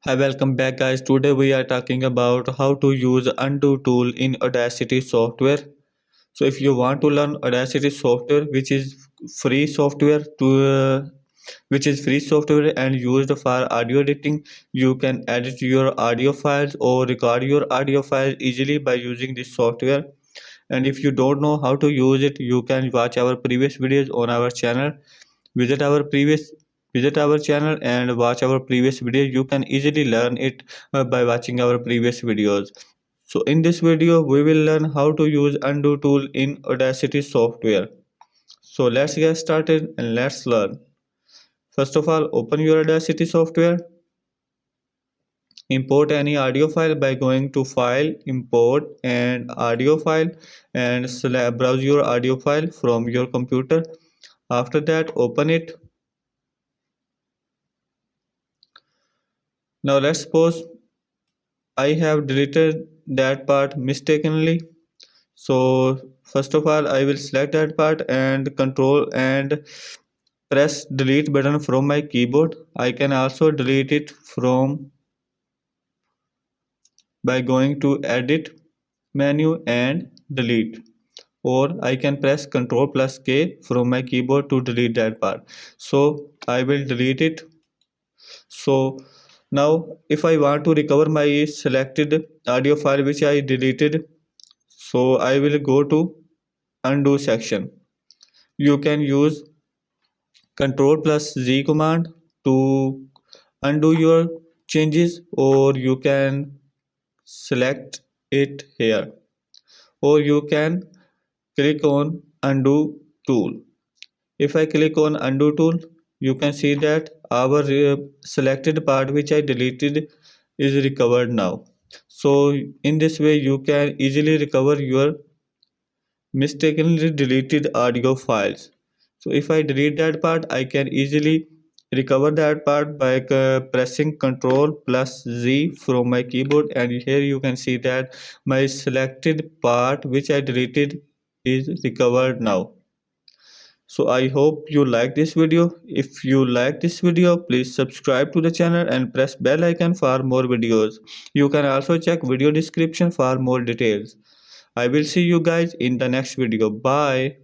Hi, welcome back guys. Today we are talking about how to use undo tool in Audacity software. So if you want to learn Audacity software free software to which is free software and used for audio editing, you can edit your audio files or record your audio files easily by using this software. And if you don't know how to use it, you can watch our previous videos on our channel. Visit our previous visit our channel and watch our previous video. You can easily learn it by watching our previous videos. So in this video we will learn how to use undo tool in Audacity software. So let's get started and let's learn. First of all, open your Audacity software. Import any audio file by going to file, import and audio file, and browse your audio file from your computer. After that, open it. Now let's suppose I have deleted that part mistakenly. So first of all, I will select that part and control and press delete button from my keyboard. I can also delete it from by going to edit menu and delete, or I can press Ctrl plus K from my keyboard to delete that part. So I will delete it. So now if I want to recover my selected audio file which I deleted, so I will go to undo section. You can use Ctrl plus Z command to undo your changes, or you can select it here, or you can click on undo tool. If I click on undo tool, you can see that our selected part which I deleted is recovered now. So in this way you can easily recover your mistakenly deleted audio files. So if I delete that part, I can easily recover that part by pressing Ctrl plus Z from my keyboard, and here you can see that my selected part which I deleted is recovered now. So I hope you like this video. If you like this video, please subscribe to the channel and press bell icon for more videos. You can also check video description for more details. I will see you guys in the next video. Bye.